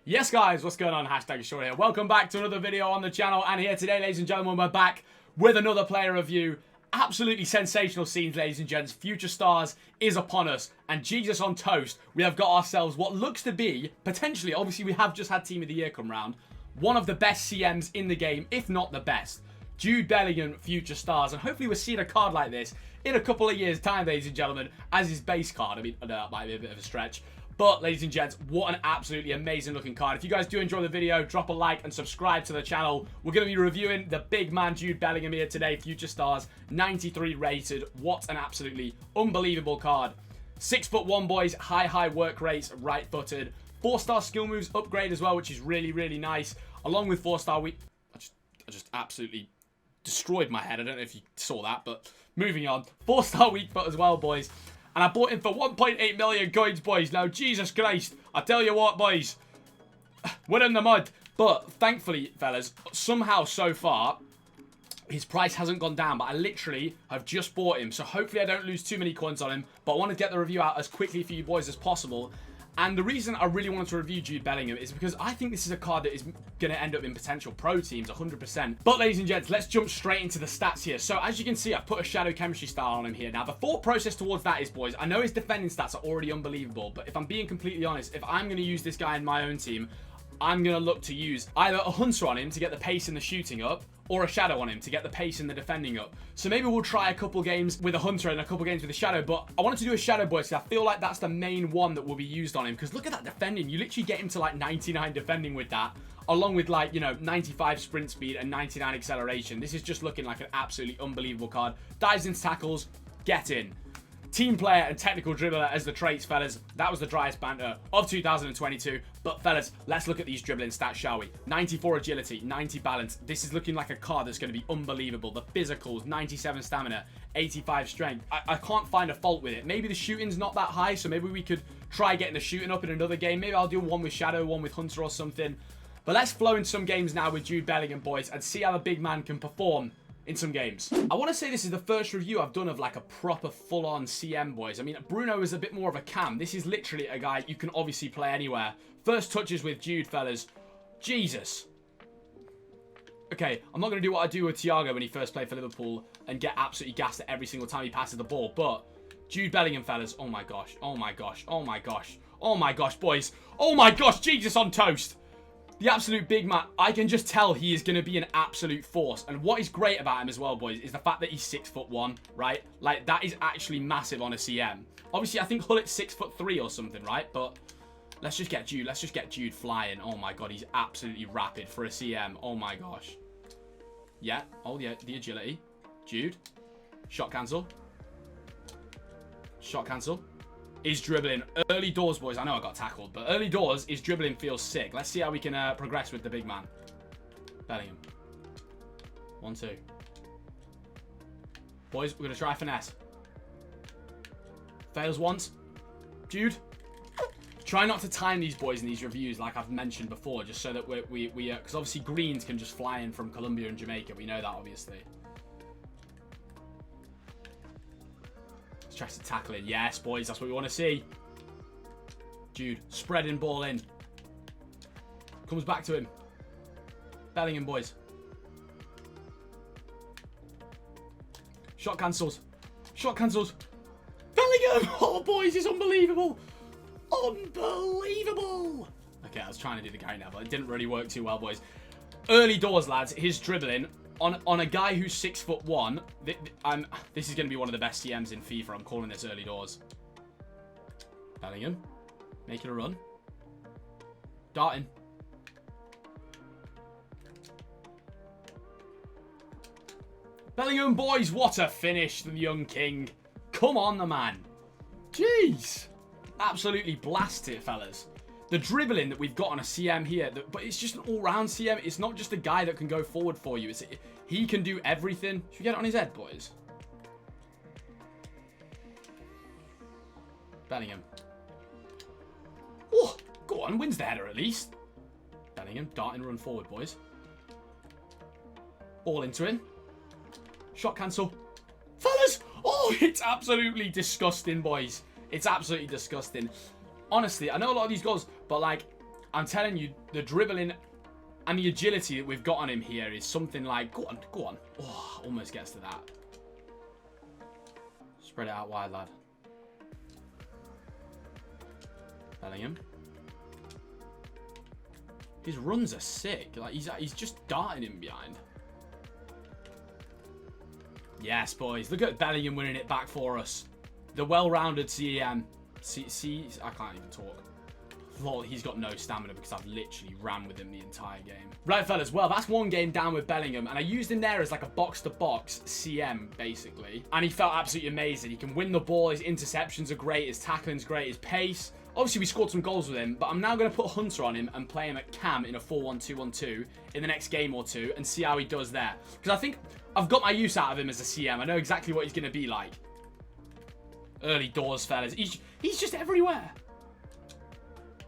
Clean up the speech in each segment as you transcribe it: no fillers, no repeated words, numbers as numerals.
Yes guys, what's going on? Hashtag Short here. Welcome back to another video on the channel, and here today, ladies and gentlemen, we're back with another player review. Absolutely sensational scenes, ladies and gents. Future Stars is upon us, and Jesus on toast, we have got ourselves what looks to be, potentially, obviously we have just had Team of the Year come round, one of the best CMs in the game, if not the best. Jude Bellingham, Future Stars, and hopefully we're seeing a card like this in a couple of years' time, ladies and gentlemen, as his base card. I mean, I know that might be a bit of a stretch. But, ladies and gents, what an absolutely amazing looking card. If you guys do enjoy the video, drop a like and subscribe to the channel. We're going to be reviewing the big man Jude Bellingham here today. Future Stars, 93 rated. What an absolutely unbelievable card. 6'1", boys. High work rates. Right-footed. 4-star skill moves upgrade as well, which is really nice. Along with 4-star weak... I just absolutely destroyed my head. I don't know if you saw that, but moving on. 4-star weak foot as well, boys. And I bought him for 1.8 million coins, boys. Now, Jesus Christ, I tell you what, boys, we're in the mud. But thankfully, fellas, somehow so far, his price hasn't gone down. But I literally have just bought him. So hopefully I don't lose too many coins on him. But I want to get the review out as quickly for you boys as possible. And the reason I really wanted to review Jude Bellingham is because I think this is a card that is going to end up in potential pro teams, 100%. But ladies and gents, let's jump straight into the stats here. So as you can see, I've put a shadow chemistry style on him here. Now, the thought process towards that is, boys, I know his defending stats are already unbelievable. But if I'm being completely honest, if I'm going to use this guy in my own team, I'm going to look to use either a Hunter on him to get the pace and the shooting up, or a Shadow on him to get the pace and the defending up. So maybe we'll try a couple games with a Hunter and a couple games with a Shadow, but I wanted to do a Shadow, boys, because I feel like that's the main one that will be used on him, because look at that defending. You literally get him to like 99 defending with that, along with like, you know, 95 sprint speed and 99 acceleration. This is just looking like an absolutely unbelievable card. Dives into tackles, get in. Team player and technical dribbler as the traits, fellas. That was the driest banter of 2022. But, fellas, let's look at these dribbling stats, shall we? 94 agility, 90 balance. This is looking like a card that's going to be unbelievable. The physicals, 97 stamina, 85 strength. I can't find a fault with it. Maybe the shooting's not that high, so maybe we could try getting the shooting up in another game. Maybe I'll do one with Shadow, one with Hunter or something. But let's flow in some games now with Jude Bellingham, boys, and see how the big man can perform in some games. I want to say this is the first review I've done of like a proper full-on CM, boys. I mean, Bruno is a bit more of a cam. This is literally a guy you can obviously play anywhere. First touches with Jude, fellas. Jesus. Okay, I'm not going to do what I do with Thiago when he first played for Liverpool and get absolutely gassed at every single time he passes the ball. But Jude Bellingham, fellas. Oh my gosh. Oh my gosh. Oh my gosh. Oh my gosh, boys. Oh my gosh. Jesus on toast. The absolute big man. I can just tell he is going to be an absolute force. And what is great about him as well, boys, is the fact that he's 6'1", right? Like, that is actually massive on a CM. Obviously, I think Hullet's 6'3" or something, right? But let's just get Jude. Let's just get Jude flying. Oh, my God. He's absolutely rapid for a CM. Oh, my gosh. Yeah. Oh, yeah. The agility. Jude. Shot cancel. Shot cancel. Is dribbling. Early doors, boys. I know I got tackled, but early doors is dribbling feels sick. Let's see how we can progress with the big man. Bellingham. 1-2. Boys, we're going to try finesse. Fails once. Jude. Try not to time these boys in these reviews like I've mentioned before, just so that we because obviously greens can just fly in from Colombia and Jamaica. We know that, obviously. Tries to tackle it. Yes, boys. That's what we want to see. Jude. Spreading ball in. Comes back to him. Bellingham, boys. Shot cancels. Shot cancels. Bellingham! Oh, boys. It's unbelievable. Unbelievable. Okay, I was trying to do the carry now, but it didn't really work too well, boys. Early doors, lads. His dribbling. On a guy who's 6'1", this is going to be one of the best CMs in FIFA. I'm calling this early doors. Bellingham. Making a run. Darting. Bellingham, boys. What a finish from the young king. Come on, the man. Jeez. Absolutely blast it, fellas. The dribbling that we've got on a CM here, but it's just an all-round CM. It's not just a guy that can go forward for you. He can do everything. Should we get it on his head, boys? Bellingham. Oh, go on. Wins the header at least. Bellingham. Dart and run forward, boys. All into him. Shot cancel. Fellas. Oh, it's absolutely disgusting, boys. It's absolutely disgusting. Honestly, I know a lot of these goals, but like, I'm telling you, the dribbling and the agility that we've got on him here is something like... Go on, go on. Oh, almost gets to that. Spread it out wide, lad. Bellingham. His runs are sick. Like, he's just darting him behind. Yes, boys. Look at Bellingham winning it back for us. The well-rounded CEM. I can't even talk. Lol, he's got no stamina because I've literally ran with him the entire game. Right, fellas. Well, that's one game down with Bellingham. And I used him there as like a box-to-box CM, basically. And he felt absolutely amazing. He can win the ball. His interceptions are great. His tackling's great. His pace. Obviously, we scored some goals with him. But I'm now going to put Hunter on him and play him at cam in a 4-1-2-1-2 in the next game or two. And see how he does there. Because I think I've got my use out of him as a CM. I know exactly what he's going to be like. Early doors, fellas. He's just everywhere.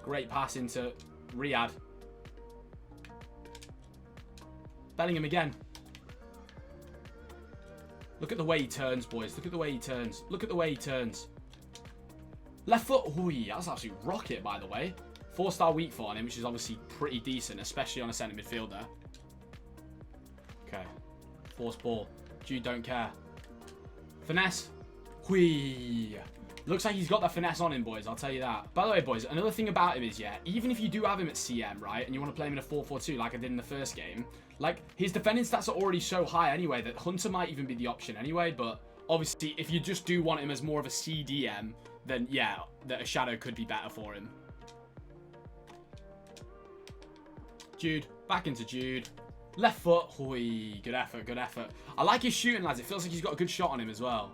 Great pass into Riyadh. Bellingham again. Look at the way he turns, boys. Look at the way he turns. Look at the way he turns. Left foot. Ooh, that's absolute rocket, by the way. 4-star weak foot on him, which is obviously pretty decent, especially on a centre midfielder. Okay. Force ball. Jude don't care. Finesse. Whee. Looks like he's got that finesse on him, boys. I'll tell you that. By the way, boys, another thing about him is, yeah, even if you do have him at CM, right, and you want to play him in a 4-4-2 like I did in the first game, like, his defending stats are already so high anyway that Hunter might even be the option anyway, but obviously, if you just do want him as more of a CDM, then, yeah, that a shadow could be better for him. Jude. Back into Jude. Left foot. Oi, good effort, good effort. I like his shooting, lads. It feels like he's got a good shot on him as well.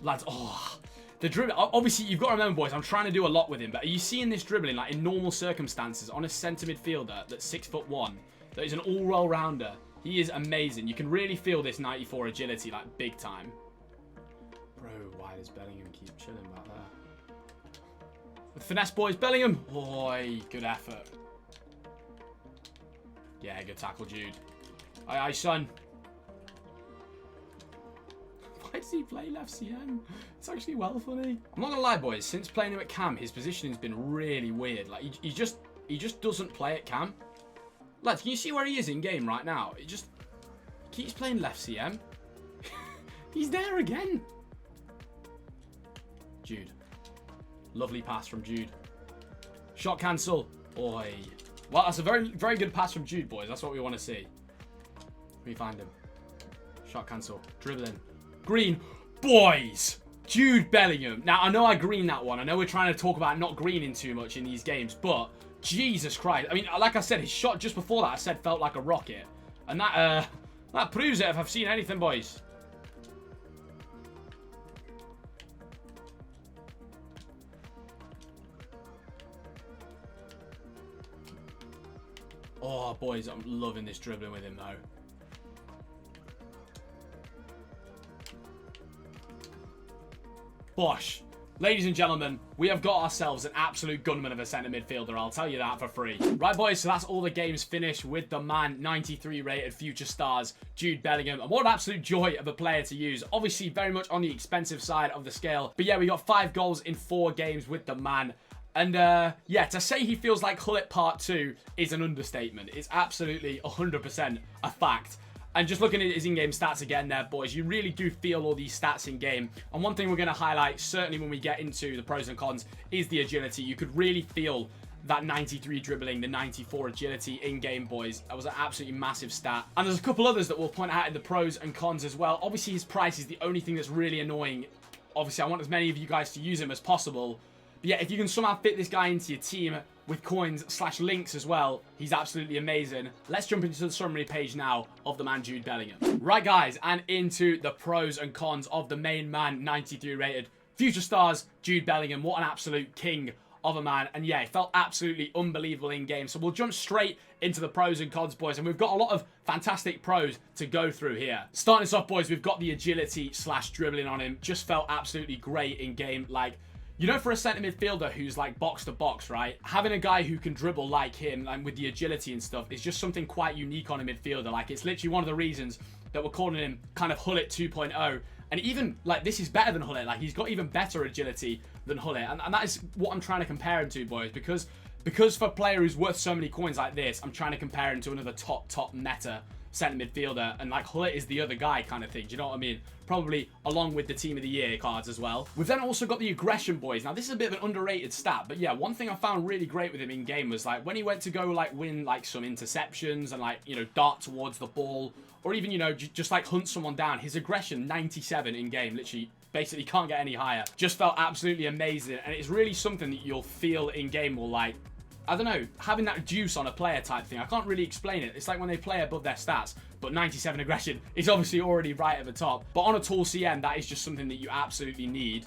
Lads, oh, the dribble. Obviously, you've got to remember, boys, I'm trying to do a lot with him, but are you seeing this dribbling, like, in normal circumstances, on a centre midfielder that's 6'1", that is an all-rounder? He is amazing. You can really feel this 94 agility, like, big time. Bro, why does Bellingham keep chilling back there? With finesse, boys. Bellingham. Oi, good effort. Yeah, good tackle, Jude. Aye, aye, son. Why does he play left CM? It's actually well funny. I'm not gonna lie, boys. Since playing him at cam, his positioning's been really weird. Like, he just doesn't play at cam. Lads, can you see where he is in game right now? He just keeps playing left CM. He's there again. Jude. Lovely pass from Jude. Shot cancel. Oi. Well, that's a very, very good pass from Jude, boys. That's what we want to see. Let me find him. Shot cancel. Dribbling. Green. Boys. Jude Bellingham. Now, I know I greened that one. I know we're trying to talk about not greening too much in these games, but Jesus Christ. I mean, like I said, his shot just before that, I said, felt like a rocket. And that proves it if I've seen anything, boys. Oh, boys, I'm loving this dribbling with him, though. Bosh. Ladies and gentlemen, we have got ourselves an absolute gunman of a centre midfielder. I'll tell you that for free. Right, boys, so that's all the games finished with the man, 93 rated future stars, Jude Bellingham. And what an absolute joy of a player to use. Obviously, very much on the expensive side of the scale. But yeah, we got 5 goals in 4 games with the man. And yeah, to say he feels like Hullet Part 2 is an understatement. It's absolutely 100% a fact. And just looking at his in-game stats again there, boys, you really do feel all these stats in-game. And one thing we're going to highlight, certainly when we get into the pros and cons, is the agility. You could really feel that 93 dribbling, the 94 agility in-game, boys. That was an absolutely massive stat. And there's a couple others that we'll point out in the pros and cons as well. Obviously, his price is the only thing that's really annoying. Obviously, I want as many of you guys to use him as possible. But yeah, if you can somehow fit this guy into your team with coins/links as well, he's absolutely amazing. Let's jump into the summary page now of the man Jude Bellingham. Right, guys, and into the pros and cons of the main man, 93 rated future stars, Jude Bellingham. What an absolute king of a man. And yeah, it felt absolutely unbelievable in game. So we'll jump straight into the pros and cons, boys. And we've got a lot of fantastic pros to go through here. Starting us off, boys, we've got the agility/dribbling on him. Just felt absolutely great in game. Like, you know, for a centre midfielder who's like box to box, right? Having a guy who can dribble like him and with the agility and stuff is just something quite unique on a midfielder. Like, it's literally one of the reasons that we're calling him kind of Hullet 2.0. And even, like, this is better than Hullet. Like, he's got even better agility than Hullet. And that is what I'm trying to compare him to, boys. Because for a player who's worth so many coins like this, I'm trying to compare him to another top meta centre midfielder. And, like, Hullet is the other guy kind of thing. Do you know what I mean? Probably along with the Team of the Year cards as well. We've then also got the aggression, boys. Now, this is a bit of an underrated stat. But, yeah, one thing I found really great with him in-game was, like, when he went to go, like, win, like, some interceptions and, like, you know, dart towards the ball, or even, you know, just like hunt someone down. His aggression, 97 in game. Literally, basically can't get any higher. Just felt absolutely amazing. And it's really something that you'll feel in game will, like, I don't know, having that juice on a player type thing. I can't really explain it. It's like when they play above their stats, but 97 aggression is obviously already right at the top. But on a tall CM, that is just something that you absolutely need.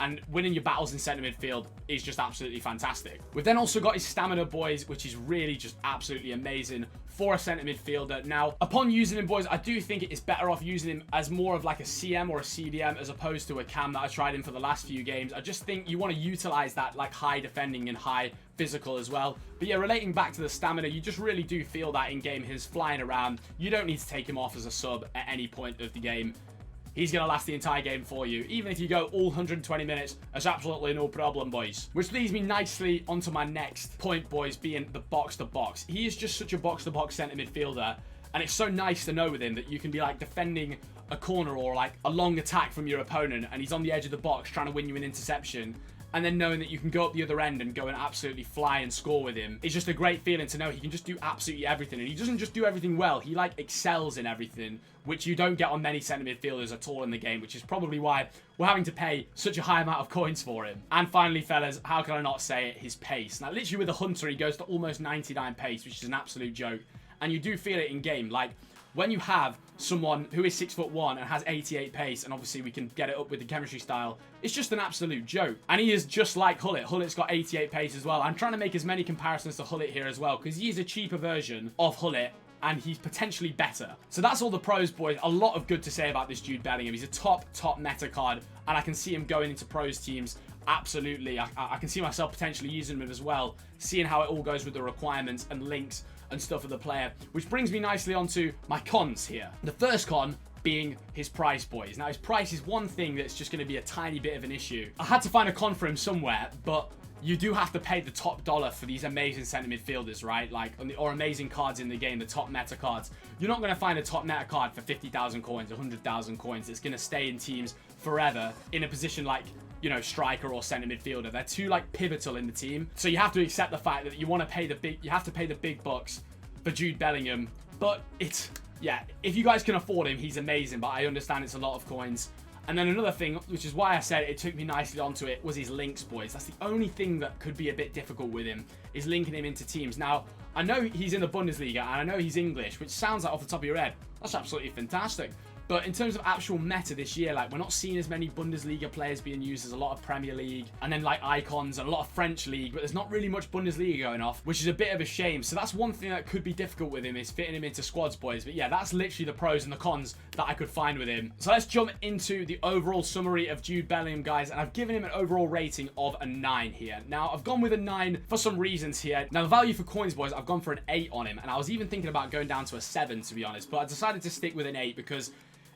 And winning your battles in centre midfield is just absolutely fantastic. We've then also got his stamina, boys, which is really just absolutely amazing for a centre midfielder. Now, upon using him, boys, I do think it is better off using him as more of like a CM or a CDM as opposed to a cam that I tried him for the last few games. I just think you want to utilise that like high defending and high physical as well. But yeah, relating back to the stamina, you just really do feel that in game. His flying around, you don't need to take him off as a sub at any point of the game. He's going to last the entire game for you. Even if you go all 120 minutes, that's absolutely no problem, boys. Which leads me nicely onto my next point, boys, being the box-to-box. He is just such a box-to-box centre midfielder. And it's so nice to know with him that you can be, like, defending a corner or, like, a long attack from your opponent. And he's on the edge of the box trying to win you an interception. And then knowing that you can go up the other end and go and absolutely fly and score with him. It's just a great feeling to know he can just do absolutely everything. And he doesn't just do everything well. He, like, excels in everything, which you don't get on many centre midfielders at all in the game, which is probably why we're having to pay such a high amount of coins for him. And finally, fellas, how can I not say it? His pace. Now, literally with a Hunter, he goes to almost 99 pace, which is an absolute joke. And you do feel it in game. Like, when you have someone who is 6'1" and has 88 pace, and obviously we can get it up with the chemistry style, it's just an absolute joke. And he is just like Hullet. Hullet's got 88 pace as well. I'm trying to make as many comparisons to Hullet here as well, because he is a cheaper version of Hullet, and he's potentially better. So that's all the pros, boys. A lot of good to say about this Jude Bellingham. He's a top meta card, and I can see him going into pros teams. Absolutely. I can see myself potentially using him as well, seeing how it all goes with the requirements and links and stuff of the player, which brings me nicely onto my cons here. The first con being his price, boys. Now, his price is one thing that's just going to be a tiny bit of an issue. I had to find a con for him somewhere, but you do have to pay the top dollar for these amazing centre midfielders, right? Like, or amazing cards in the game, the top meta cards. You're not going to find a top meta card for 50,000 coins, 100,000 coins. It's going to stay in teams forever in a position like, you know, striker or centre midfielder. They're too, like, pivotal in the team. So you have to accept the fact that you want to pay you have to pay the big bucks for Jude Bellingham. But it's, yeah, if you guys can afford him, he's amazing. But I understand it's a lot of coins. And then another thing, which is why I said it took me nicely onto it, was his links, boys. That's the only thing that could be a bit difficult with him, is linking him into teams. Now, I know he's in the Bundesliga, and I know he's English, which sounds like off the top of your head, that's absolutely fantastic. But in terms of actual meta this year, like, we're not seeing as many Bundesliga players being used as a lot of Premier League, and then, like, Icons and a lot of French League, but there's not really much Bundesliga going off, which is a bit of a shame. So that's one thing that could be difficult with him, is fitting him into squads, boys. But yeah, that's literally the pros and the cons that I could find with him. So let's jump into the overall summary of Jude Bellingham, guys, and I've given him an overall rating of a 9 here. Now, I've gone with a 9 for some reasons here. Now, the value for coins, boys, I've gone for an 8 on him, and I was even thinking about going down to a 7, to be honest, but I decided to stick with an 8 because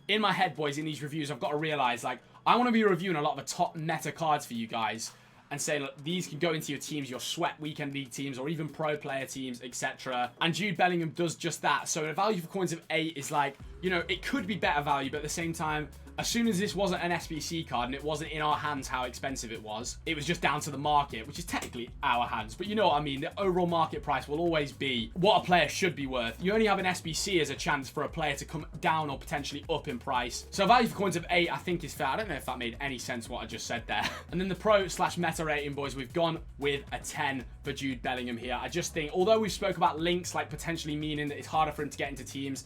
in my head, boys, in these reviews, I've got to realize, like, I want to be reviewing a lot of the top meta cards for you guys and saying, look, these can go into your teams, your sweat weekend league teams, or even pro player teams, etc. And Jude Bellingham does just that. So the value for coins of 8 is like, you know, it could be better value, but at the same time, as soon as this wasn't an SBC card and it wasn't in our hands how expensive it was just down to the market, which is technically our hands. But you know what I mean? The overall market price will always be what a player should be worth. You only have an SBC as a chance for a player to come down or potentially up in price. So value for coins of 8, I think, is fair. I don't know if that made any sense what I just said there. And then the pro/meta rating, boys, we've gone with a 10 for Jude Bellingham here. I just think, although we spoke about links, like potentially meaning that it's harder for him to get into teams,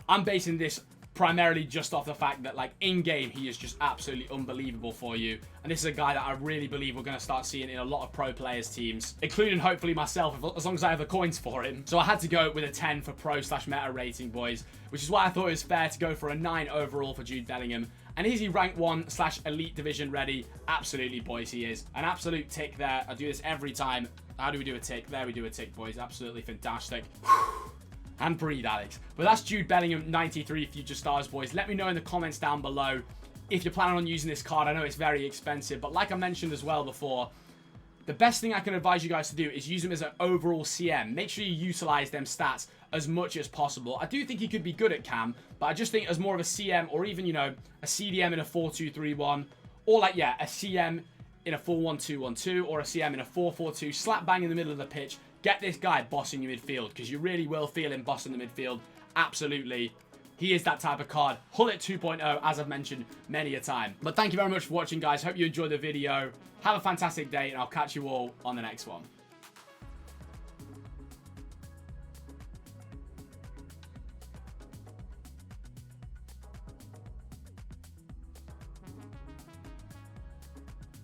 I'm basing this primarily just off the fact that, like, in-game, he is just absolutely unbelievable for you. And this is a guy that I really believe we're going to start seeing in a lot of pro players teams, including hopefully myself, as long as I have the coins for him. So I had to go with a 10 for pro/meta rating, boys, which is why I thought it was fair to go for a 9 overall for Jude Bellingham. And is he rank 1/elite division ready? Absolutely, boys, he is. An absolute tick there. I do this every time. How do we do a tick? There we do a tick, boys. Absolutely fantastic. And breathe, Alex. But that's Jude Bellingham, 93 future stars, boys. Let me know in the comments down below if you're planning on using this card. I know it's very expensive, but like I mentioned as well before, the best thing I can advise you guys to do is use him as an overall CM. Make sure you utilize them stats as much as possible. I do think he could be good at cam, but I just think as more of a CM, or even, you know, a CDM in a 4-2-3-1, or like, yeah, a CM in a 4-1-2-1-2, or a CM in a 4-4-2, slap bang in the middle of the pitch. Get this guy bossing your midfield, because you really will feel him bossing the midfield. Absolutely. He is that type of card. Hullet 2.0, as I've mentioned many a time. But thank you very much for watching, guys. Hope you enjoyed the video. Have a fantastic day, and I'll catch you all on the next one.